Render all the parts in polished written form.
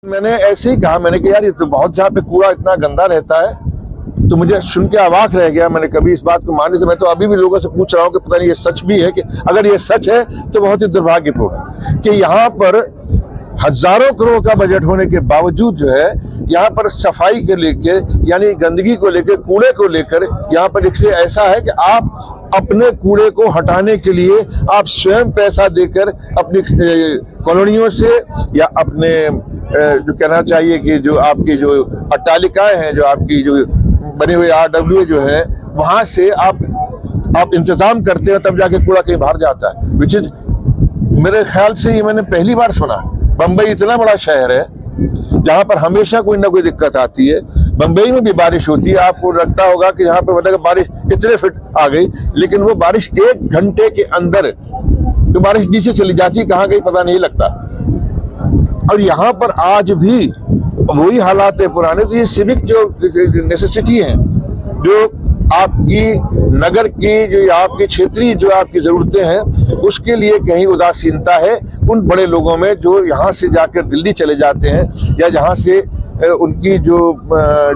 मैंने ऐसे ही कहा, मैंने कहा यार ये तो बहुत जहाँ पे कूड़ा इतना गंदा रहता है, तो मुझे सुन के अवाक रह गया। मैंने कभी इस बात को मानने से, मैं तो अभी भी लोगों से पूछ रहा हूँ कि पता नहीं ये सच भी है कि अगर ये सच है तो बहुत ही दुर्भाग्यपूर्ण कि यहाँ पर हजारों करोड़ का बजट होने के बावजूद जो है यहाँ पर सफाई के लेके यानी गंदगी को लेकर, कूड़े को लेकर यहाँ पर एक ऐसा है कि आप अपने कूड़े को हटाने के लिए आप स्वयं पैसा देकर अपनी कॉलोनियों से या अपने जो कहना चाहिए कि जो आपकी जो अट्टालिकाएं हैं, जो आपकी जो बनी हुई RWA जो है, वहां से आप इंतजाम करते हो, तब जाके कूड़ा कहीं बाहर जाता है। विच इज मेरे ख्याल से ये मैंने पहली बार सुना। बम्बई इतना बड़ा शहर है जहां पर हमेशा कोई ना कोई दिक्कत आती है। बम्बई में भी बारिश होती है, आपको लगता होगा कि यहाँ पे मतलब बारिश इतने फिट आ गई, लेकिन वो बारिश 1 घंटे के अंदर तो बारिश नीचे चली जाती है, कहाँ गई पता नहीं लगता। और यहाँ पर आज भी वही हालात है पुराने। तो ये सिविक जो नेसेसिटी है, जो आपकी नगर की, जो आपकी क्षेत्रीय जो आपकी जरूरतें हैं, उसके लिए कहीं उदासीनता है उन बड़े लोगों में जो यहाँ से जाकर दिल्ली चले जाते हैं, या जहाँ से उनकी जो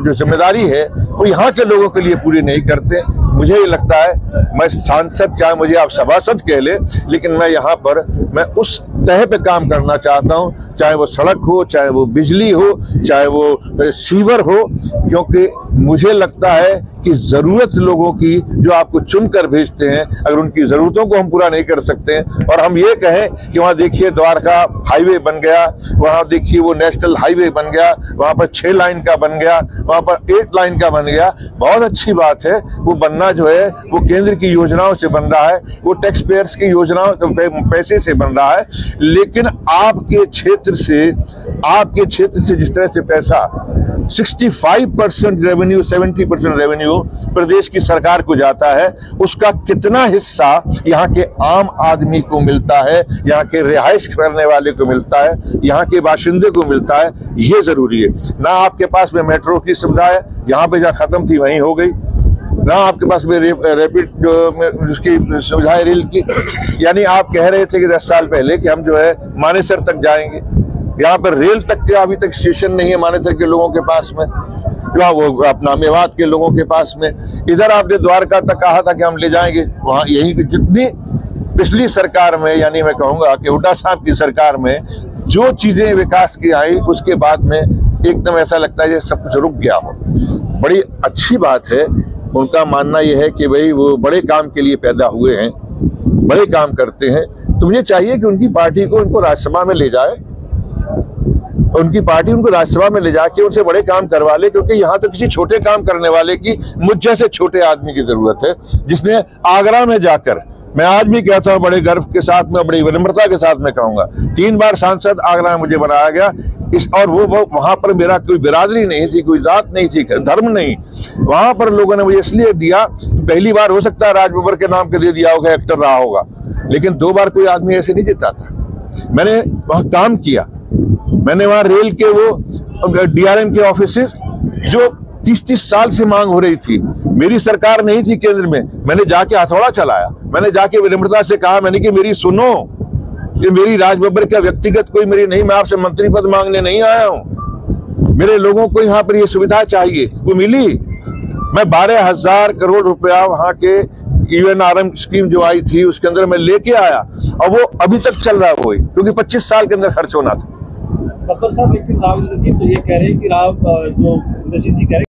जिम्मेदारी है वो यहाँ के लोगों के लिए पूरी नहीं करते। मुझे ये लगता है, मैं सांसद, चाहे मुझे आप सभासद कह ले, लेकिन मैं यहाँ पर मैं उस तह पे काम करना चाहता हूँ, चाहे वो सड़क हो, चाहे वो बिजली हो, चाहे वो सीवर हो, क्योंकि मुझे लगता है कि जरूरत लोगों की जो आपको चुनकर भेजते हैं, अगर उनकी जरूरतों को हम पूरा नहीं कर सकते हैं और हम ये कहें कि वहाँ देखिए द्वारका हाईवे बन गया, वहाँ देखिए वो नेशनल हाईवे बन गया, वहाँ पर 6 लाइन का बन गया, वहाँ पर 8 लाइन का बन गया, बहुत अच्छी बात है। वो बनना जो है वो केंद्र की योजनाओं से बन रहा है, वो टैक्स पेयर्स की योजनाओं पैसे से बन रहा है, लेकिन आपके क्षेत्र से जिस तरह से पैसा 65% रेवेन्यू, 70% रेवेन्यू प्रदेश की सरकार को जाता है, उसका कितना हिस्सा यहाँ के आम आदमी को मिलता है, यहाँ के रिहाइश करने वाले को मिलता है, यहाँ के बाशिंदे को मिलता है, ये जरूरी है। ना आपके पास में मेट्रो की सुविधा है, यहाँ पे जहाँ खत्म थी वहीं हो गई, ना आपके पास में रैपिड जिसकी सुविधा है रेल की। यानी आप कह रहे थे कि 10 साल पहले कि हम जो है मानेसर तक जाएंगे, यहाँ पर रेल तक के अभी तक स्टेशन नहीं है मानेसर के लोगों के पास में, वो अपना मेवात के लोगों के पास में। इधर आपने द्वारका तक कहा था कि हम ले जाएंगे, वहाँ यही जितनी पिछली सरकार में, यानी मैं कहूँगा कि हुड्डा साहब की सरकार में जो चीजें विकास की आई, उसके बाद में एकदम ऐसा लगता है सब कुछ रुक गया हो। बड़ी अच्छी बात है, उनका मानना यह है कि भाई वो बड़े काम के लिए पैदा हुए हैं, बड़े काम करते हैं, तो मुझे चाहिए कि उनकी पार्टी को उनको राज्यसभा में ले जाए, उनकी पार्टी उनको राज्यसभा में ले जाके उनसे बड़े काम करवा ले, क्योंकि यहाँ तो किसी छोटे काम करने वाले की, मुझ जैसे छोटे आदमी की जरूरत है, जिसने आगरा में जाकर, मैं आज भी कहता हूँ बड़े गर्व के साथ में, बड़ी विनम्रता के साथ में कहूंगा, 3 बार सांसद आगरा में मुझे बनाया गया। और वो वहां पर मेरा कोई बिरादरी नहीं थी, कोई जात नहीं थी, धर्म नहीं, वहां पर लोगों ने मुझे इसलिए दिया, पहली बार हो सकता है राज बब्बर के नाम के दे दिया होगा, एक्टर रहा होगा, लेकिन 2 बार कोई आदमी ऐसे नहीं जीता था। मैंने वहां काम किया, मैंने वहां रेल के वो DRM के ऑफिसेस जो 30-30 साल से मांग हो रही थी, मेरी सरकार नहीं थी केंद्र में, मैंने जाके हथौड़ा चलाया, मैंने जाके विनम्रता से कहा, मैंने कि मेरी सुनो, ये मेरी राज बब्बर का व्यक्तिगत कोई मेरी नहीं, मैं आपसे मंत्री पद मांगने नहीं आया हूं, मेरे लोगों को यहाँ पर ये सुविधा चाहिए, वो मिली। मैं 12,000 करोड़ रुपया वहां के UNRM स्कीम जो आई थी उसके अंदर मैं लेके आया, और वो अभी तक चल रहा है, वो क्योंकि 25 साल के अंदर खर्च होना था। बब्बर साहब, लेकिन राव इंद्रजीत तो ये कह रहे हैं कि राव जो इंद्रजीत जी कह रहे हैं